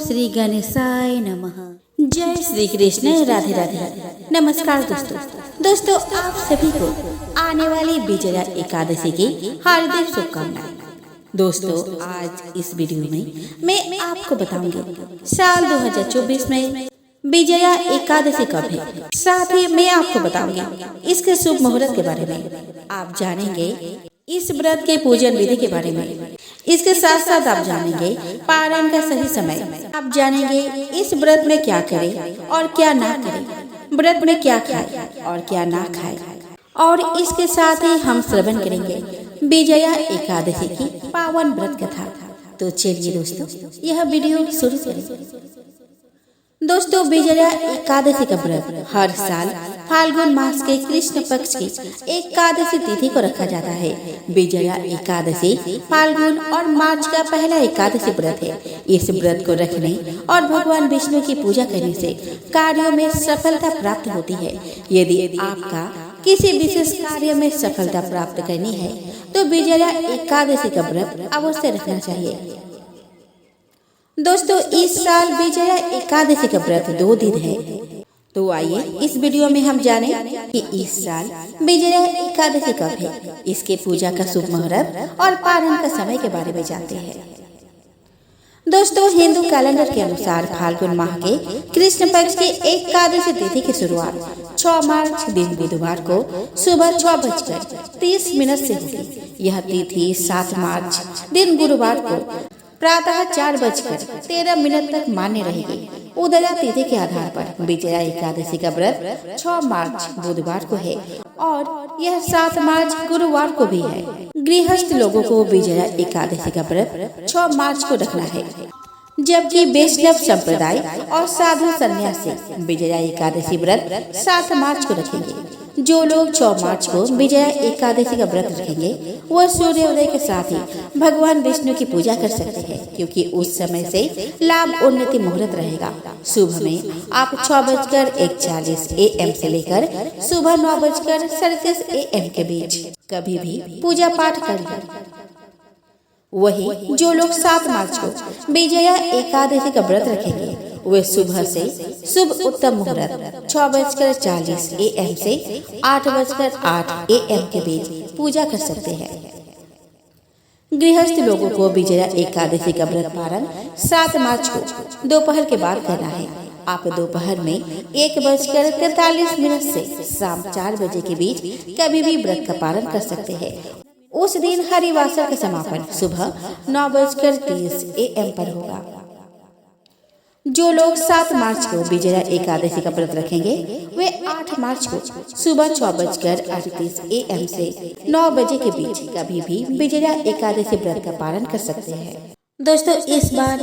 श्री गणेशाय नमः। जय श्री कृष्ण। राधे राधे। नमस्कार दोस्तों आप सभी को आने वाली विजया एकादशी की हार्दिक शुभकामनाएं। दोस्तों आज इस वीडियो में मैं आपको बताऊंगी साल 2024 में विजया एकादशी कब है। साथ ही मैं आपको बताऊंगी इसके शुभ मुहूर्त के बारे में। आप जानेंगे इस व्रत के पूजन विधि के बारे में। इसके साथ साथ आप जानेंगे पारण का सही समय। आप जानेंगे इस व्रत में क्या करें और क्या ना करें, व्रत में क्या खाए और क्या ना खाए, और इसके साथ ही हम श्रवण करेंगे विजया एकादशी की पावन व्रत कथा। तो चलिए दोस्तों यह वीडियो शुरू करें। दोस्तों विजया एकादशी का व्रत हर साल फाल्गुन मास के कृष्ण पक्ष की एकादशी तिथि को रखा जाता है। विजया एकादशी फाल्गुन और मार्च का पहला एकादशी व्रत है। इस व्रत को रखने और भगवान विष्णु की पूजा करने से कार्यों में सफलता प्राप्त होती है। यदि आपका किसी विशेष कार्य में सफलता प्राप्त करनी है तो विजया एकादशी का व्रत अवश्य रखना चाहिए। दोस्तों इस साल विजया एकादशी का व्रत 2 दिन है। तो आइए इस वीडियो में हम जाने कि इस साल विजया एकादशी कब है, इसके पूजा का शुभ मुहूर्त और पारण का समय के बारे में जानते हैं। दोस्तों हिंदू कैलेंडर के अनुसार फाल्गुन माह के कृष्ण पक्ष की एकादशी तिथि की शुरुआत 6 मार्च दिन बुधवार को सुबह 6:30 से होगी। यह तिथि 7 मार्च दिन गुरुवार को प्रातः 4:13 तक मान्य रहेगी। उदया तिथि के आधार पर विजया एकादशी का व्रत 6 मार्च बुधवार को है और यह 7 मार्च गुरुवार को भी है। गृहस्थ लोगों को विजया एकादशी का व्रत 6 मार्च को रखना है, जबकि वैष्णव संप्रदाय और साधु सन्यासी विजया एकादशी व्रत 7 मार्च को रखेंगे। जो लोग 6 मार्च को विजया एकादशी का व्रत रखेंगे वह सूर्योदय के साथ ही भगवान विष्णु की पूजा कर सकते हैं, क्योंकि उस समय से लाभ उन्नति मुहूर्त रहेगा। सुबह में आप 6:41 AM से लेकर सुबह 9:37 AM के बीच कभी भी पूजा पाठ करें। वही जो लोग 7 मार्च को विजया एकादशी का व्रत रखेंगे वे सुबह से शुभ उत्तम मुहूर्त 6:40 AM से 8:08 AM के बीच पूजा कर सकते हैं। गृहस्थ लोगों को विजया एकादशी का व्रत पारण 7 मार्च को दोपहर के बाद करना है। आप दोपहर में 1:43 से शाम 4 बजे के बीच कभी भी व्रत का पारण कर सकते हैं। उस दिन हरिवासर का समापन सुबह 9:30 AM पर होगा। जो लोग 7 मार्च को विजया एकादशी का व्रत रखेंगे वे 8 मार्च को सुबह 6:38 AM से 9 बजे के बीच कभी भी विजया एकादशी व्रत का पारण कर सकते हैं। दोस्तों इस बार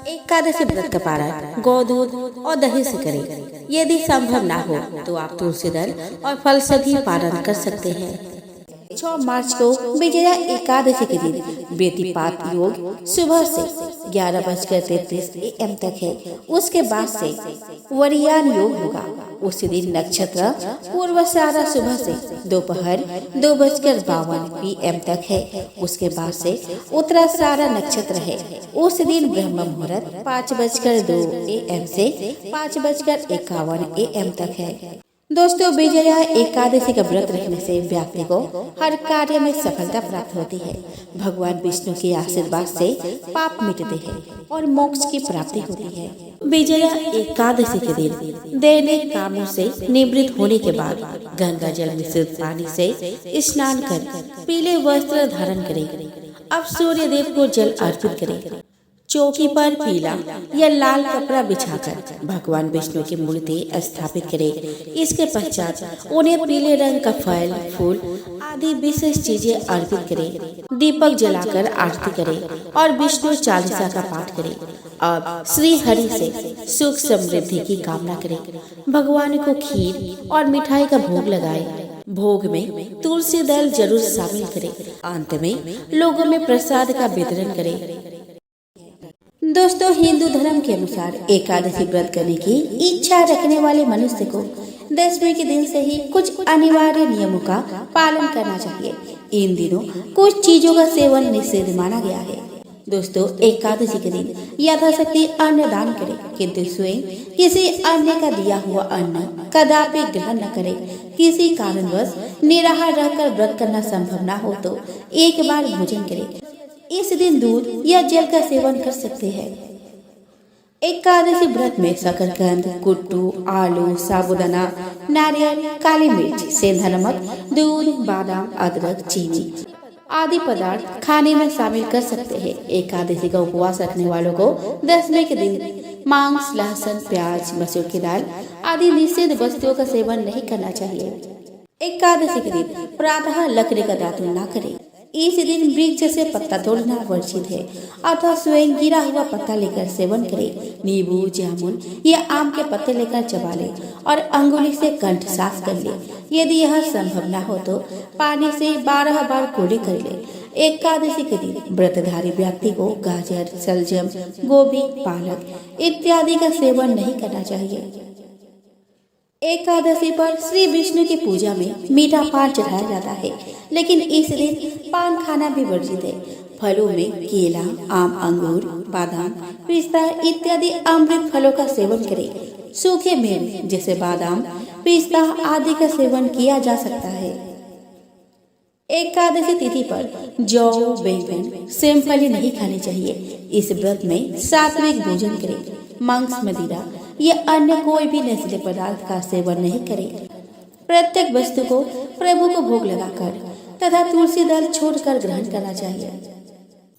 एकादशी व्रत का पारण गोदूध और दही से करें। यदि संभव ना हो तो आप तुलसी दल और फल से भी पारण कर सकते हैं। 6 मार्च को विजया एकादशी के दिन व्यतिपात योग सुबह से 11:33 AM तक है। उसके बाद से वरियान योग होगा। उस दिन नक्षत्र पूर्वाषाढ़ा सुबह से दोपहर 2:52 PM तक है। उसके बाद से उत्तराषाढ़ा नक्षत्र है। उस दिन ब्रह्म मुहूर्त 5:02 AM से 5:51 AM तक है। दोस्तों विजया एकादशी का व्रत रखने से व्यक्ति को हर कार्य में सफलता प्राप्त होती है। भगवान विष्णु के आशीर्वाद से पाप मिटते हैं और मोक्ष की प्राप्ति होती है। विजया एकादशी के दिन दैनिक कामों से निवृत्त होने के बाद गंगा जल मिश्रित पानी से स्नान कर पीले वस्त्र धारण करें। अब सूर्य देव को जल अर्पित करें। चौकी पर पीला या लाल कपड़ा बिछाकर भगवान विष्णु की मूर्ति स्थापित करें। इसके पश्चात उन्हें पीले रंग का फल, फूल आदि विशेष चीजें अर्पित करें। दीपक जलाकर आरती करें और विष्णु चालीसा का पाठ करें। अब श्री हरि से सुख समृद्धि की कामना करें। भगवान को खीर और मिठाई का भोग लगाएं। भोग में तुलसी दल जरूर शामिल करें। अंत में लोगों में प्रसाद का वितरण करें। दोस्तों हिंदू धर्म के अनुसार एकादशी व्रत करने की इच्छा रखने वाले मनुष्य को 10वें के दिन से ही कुछ अनिवार्य नियमों का पालन करना चाहिए। इन दिनों कुछ चीजों का सेवन निषेध माना गया है, दोस्तों, एकादशी के दिन यथाशक्ति अन्न दान करें, किंतु स्वयं किसी अन्य का दिया हुआ अन्न कदापि ग्रहण न करें। किसी कारणवश निराहार रहकर व्रत करना संभव न हो तो एक बार भोजन करें। इस दिन दूध या जल का सेवन कर सकते हैं। एकादशी व्रत में शकरकंद, कुट्टू, आलू, साबूदाना, नारियल, काली मिर्च, सेंधा नमक, दूध, बादाम, अदरक, चीनी आदि पदार्थ खाने में शामिल कर सकते हैं। एकादशी का उपवास रखने वालों को 10वें के दिन मांस, लहसुन, प्याज, मसूर की दाल आदि निषिद्ध वस्तुओं का सेवन नहीं करना चाहिए। एकादशी के दिन प्रातः लकड़ी का दातुन न करें। इस दिन वृक्ष से पत्ता तोड़ना वर्जित है, अथवा स्वयं गिरा हुआ पत्ता लेकर सेवन करें। नींबू, जामुन या आम के पत्ते लेकर चबा ले और अंगुली से कंठ साफ कर ले। यदि यह संभव न हो तो पानी से 12 बार कुल्ली कर ले। एकादशी के दिन व्रतधारी व्यक्ति को गाजर, शलजम, गोभी, पालक इत्यादि का सेवन नहीं करना चाहिए। एकादशी पर श्री विष्णु की पूजा में मीठा पान चढ़ाया जाता है, लेकिन इस दिन पान खाना भी वर्जित है। फलों में केला, आम, अंगूर, बादाम, पिस्ता इत्यादि अमृत फलों का सेवन करें। सूखे मेवे जैसे बादाम, पिस्ता आदि का सेवन किया जा सकता है। एकादशी तिथि पर जौ, बैंगन, सेमफली नहीं खानी चाहिए। इस व्रत में सात्विक भोजन करें। मांस, मदिरा या अन्य कोई भी नशीले पदार्थ का सेवन नहीं करें। प्रत्येक वस्तु को प्रभु को भोग लगाकर तथा तुलसी दल छोड़कर ग्रहण करना चाहिए।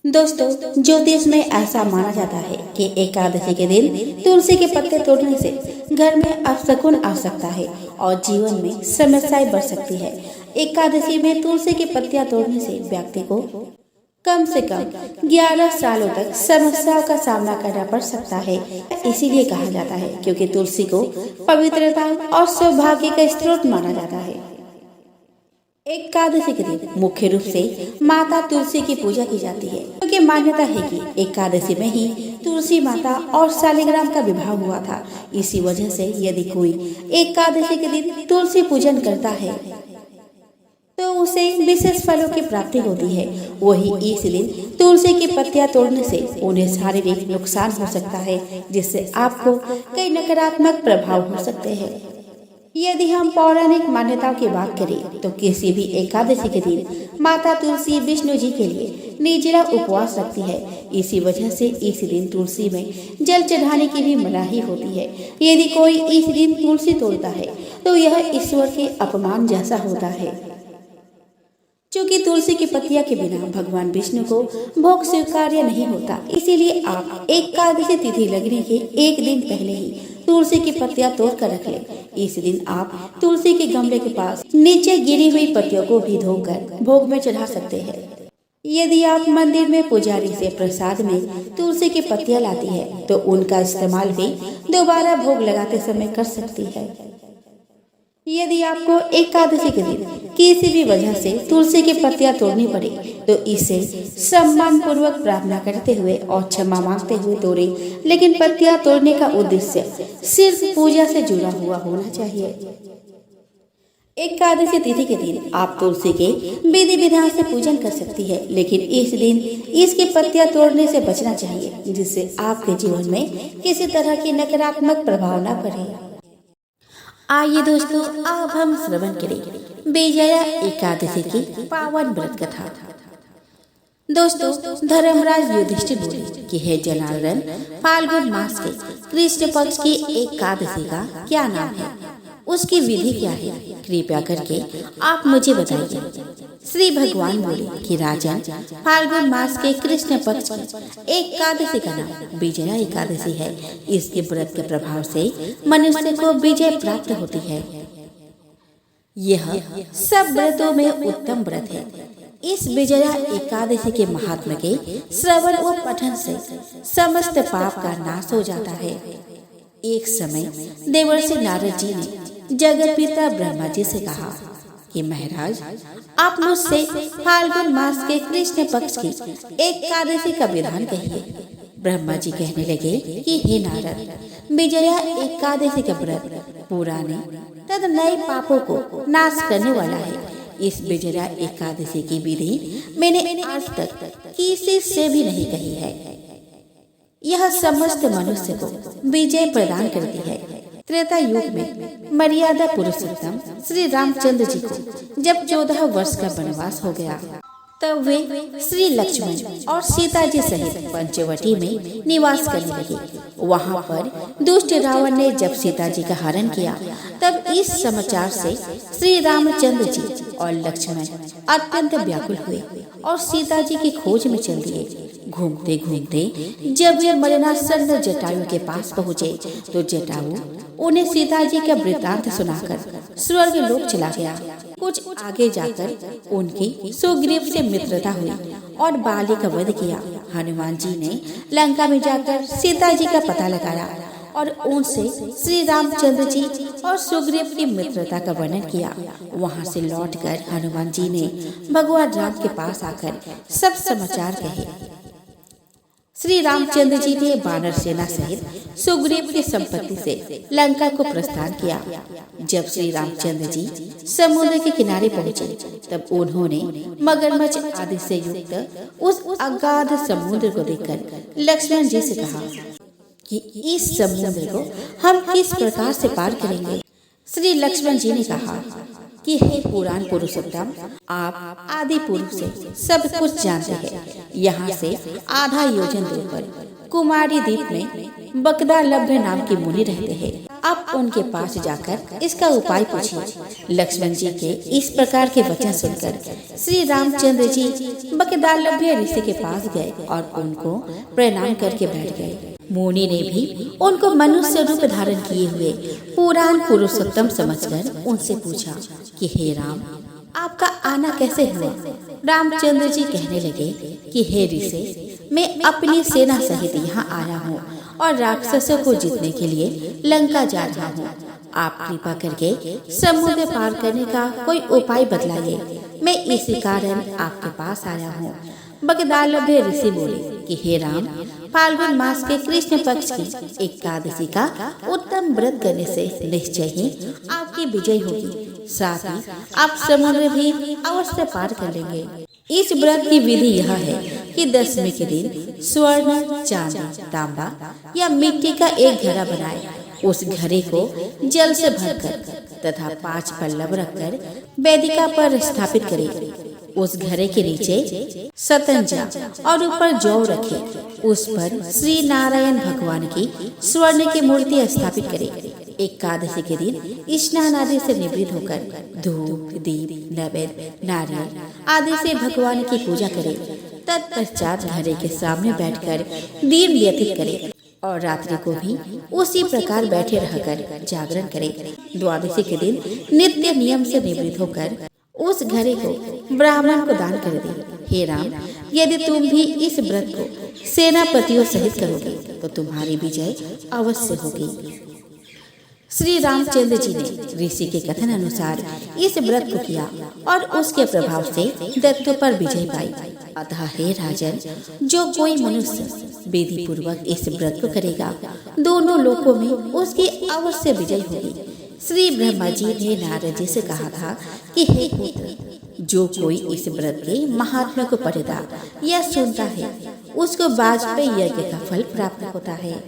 दोस्तों, ज्योतिष में ऐसा माना जाता है कि एकादशी के दिन तुलसी के पत्ते तोड़ने से घर में अपशकुन आ सकता है और जीवन में समस्याएं बढ़ सकती है। एकादशी में तुलसी की पत्तियां तोड़ने से व्यक्ति को कम से कम 11 सालों तक समस्याओं का सामना करना पड़ सकता है। इसीलिए कहा जाता है क्योंकि तुलसी को पवित्रता और सौभाग्य का स्रोत माना जाता है। एकादशी के दिन मुख्य रूप से माता तुलसी की पूजा की जाती है, क्योंकि मान्यता है कि एकादशी में ही तुलसी माता और शालिग्राम का विवाह हुआ था। इसी वजह से यदि कोई एकादशी के दिन तुलसी पूजन करता है तो उसे विशेष फलों की प्राप्ति होती है। वही इस दिन तुलसी की पत्तियां तोड़ने से उन्हें शारीरिक नुकसान हो सकता है, जिससे आपको कई नकारात्मक प्रभाव हो सकते हैं। यदि हम पौराणिक मान्यताओं की बात करें तो किसी भी एकादशी के दिन माता तुलसी विष्णु जी के लिए निर्जला उपवास रखती है। इसी वजह से इस दिन तुलसी में जल चढ़ाने की भी मनाही होती है। यदि कोई इस दिन तुलसी तोड़ता है तो यह ईश्वर के अपमान जैसा होता है। क्योंकि तुलसी की पत्तियां के बिना भगवान विष्णु को भोग स्वीकार्य नहीं होता, इसीलिए आप एकादशी तिथि लगने के एक दिन पहले ही तुलसी की पत्तियां तोड़ कर रख लें। इस दिन आप तुलसी के गमले के पास नीचे गिरी हुई पत्तियों को भी धोकर भोग में चढ़ा सकते हैं। यदि आप मंदिर में पुजारी से प्रसाद में तुलसी की पत्तियां लाती है तो उनका इस्तेमाल भी दोबारा भोग लगाते समय कर सकती है। यदि आपको एकादशी के दिन किसी भी वजह से तुलसी की पत्तियां तोड़नी पड़े तो इसे सम्मान पूर्वक प्रार्थना करते हुए और क्षमा मांगते हुए तोड़े, लेकिन पत्तियां तोड़ने का उद्देश्य सिर्फ पूजा से जुड़ा हुआ होना चाहिए। एकादशी तिथि के दिन आप तुलसी के विधि विधान से पूजन कर सकती है, लेकिन इस दिन इसकी पत्तियां तोड़ने से बचना चाहिए, जिससे आपके जीवन में किसी तरह की नकारात्मक प्रभाव न पड़े। आइए दोस्तों, अब हम श्रवण करें विजया एकादशी की पावन व्रत कथा। दोस्तों, धर्मराज युधिष्ठिर बोले कि हे जनार्दन, फाल्गुन मास के कृष्ण पक्ष की एकादशी का क्या नाम है, उसकी विधि क्या है, कृपया करके आप मुझे बताइए। श्री भगवान बोले कि राजन, फाल्गुन मास के कृष्ण पक्ष की एकादशी का नाम विजया एकादशी है। इसके व्रत के प्रभाव से मनुष्य को विजय प्राप्त होती है। यह सब व्रतों में उत्तम व्रत है। इस विजया एकादशी के महात्म्य के श्रवण व पठन से समस्त पाप का नाश हो जाता है। एक समय देवर्षि नारद जी ने जगत पिता ब्रह्मा जी से कहा कि महाराज, आप मुझसे फाल्गुन मास के कृष्ण पक्ष की एकादशी का विधान कहिए। ब्रह्मा जी कहने लगे कि हे नारद, विजया एकादशी का व्रत पुराने तथा नए पापों को नाश करने वाला है। इस विजया एकादशी की विधि मैंने आज तक किसी से भी नहीं कही है। यह समस्त मनुष्य को विजय प्रदान करती है। त्रेता युग में मर्यादा पुरुषोत्तम श्री रामचंद्र जी को जब 14 वर्ष का वनवास हो गया, तब वे श्री लक्ष्मण और सीता जी सहित पंचवटी में निवास करने लगे। वहाँ पर दुष्ट रावण ने जब सीता जी का हरण किया, तब इस समाचार से श्री रामचंद्र जी और लक्ष्मण अत्यंत व्याकुल हुए और सीता जी की खोज में चल दिए। घूमते घूमते जब वे मरणासन्न जटायु के पास पहुँचे, तो जटायु उन्हें सीता जी का वृत्तांत सुनाकर स्वर्ग लोक चला गया। कुछ आगे जाकर उनकी सुग्रीव से मित्रता हुई और बाली का वध किया। हनुमान जी ने लंका में जाकर सीता जी का पता लगाया और उनसे श्री रामचंद्र जी और सुग्रीव की मित्रता का वर्णन किया। वहां से लौटकर हनुमान जी ने भगवान राम के पास आकर सब समाचार कहे। श्री रामचंद्र जी ने वानर सेना सहित सुग्रीव की संपत्ति से लंका को प्रस्थान किया। जब श्री रामचंद्र जी समुद्र के किनारे पहुंचे, तब उन्होंने मगरमच्छ आदि से युक्त उस अगाध समुद्र को देखकर लक्ष्मण जी से कहा कि इस समुद्र को हम किस प्रकार से पार करेंगे। श्री लक्ष्मण जी ने कहा कि हे पुराण पुरुषोत्तम, आप आदि पुरुष से सब कुछ जानते हैं। यहाँ से आधा योजन दूर पर कुमारी द्वीप में बकदालभ्य नाम की मुनि रहते हैं। आप उनके पास जाकर इसका उपाय पूछिए। लक्ष्मण जी के इस प्रकार के वचन सुनकर श्री रामचंद्र जी बकदालभ्य ऋषि के पास गए और उनको प्रणाम करके बैठ गए। मुनि ने भी उनको मनुष्य रूप धारण किए हुए पुराण पुरुषोत्तम समझकर उनसे पूछा कि हे राम, आपका आना कैसे हुआ। रामचंद्र जी कहने लगे कि हे ऋषि, मैं अपनी सेना सहित यहाँ आया हूँ और राक्षसों को जीतने के लिए लंका जा रहा हूँ। आप कृपा करके समुद्र पार करने का कोई उपाय बतलाइए। मैं इसी कारण आपके पास आया हूँ। बगदालभ्य ऋषि बोले कि हे राम, फाल्गुन मास के कृष्ण पक्ष की एकादशी का उत्तम व्रत करने से निश्चय ही आपकी विजय होगी। साथ ही आप समुद्र भी अवश्य पार कर लेंगे। इस व्रत की विधि यह है कि 10वें के दिन स्वर्ण, चांदी, तांबा या मिट्टी का एक घड़ा बनाए। उस घड़े को जल से भरकर तथा 5 पल्लव रखकर वेदिका पर स्थापित करें। उस घड़े के नीचे सतंजा और ऊपर जौ रखे। उस पर श्री नारायण भगवान की स्वर्ण की मूर्ति स्थापित करें। एकादशी के दिन स्नान आदि से निवृत्त होकर धूप, दीप, नैवेद्य, नारियल आदि से भगवान की पूजा करें। तत्पश्चात घड़े के सामने बैठकर दिन व्यतीत करें और रात्रि को भी उसी प्रकार बैठे रहकर जागरण करें। द्वादशी के दिन नित्य नियम से निवृत्त होकर उस घड़े को ब्राह्मण को दान कर दे। हे राम, यदि तुम भी इस व्रत को सेनापतियों सहित करोगे तो तुम्हारी विजय अवश्य होगी। श्री रामचंद्र जी ने ऋषि के कथन अनुसार इस व्रत को किया और उसके प्रभाव से दैत्यों पर विजय पाई। अतः हे राजन, जो कोई मनुष्य विधि पूर्वक इस व्रत को करेगा, दोनों लोकों में उसकी अवश्य विजय होगी। श्री ब्रह्मा जी ने नारद जी से कहा था कि हे पुत्र, जो कोई इस व्रत के महात्मा को पढ़ेगा या सुनता है, उसको वाजपेयी यज्ञ का फल प्राप्त होता है।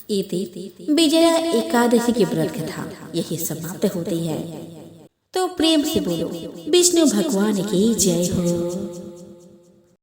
इति विजया एकादशी की व्रत कथा यही समाप्त होती है। तो प्रेम से बोलो विष्णु भगवान की जय हो।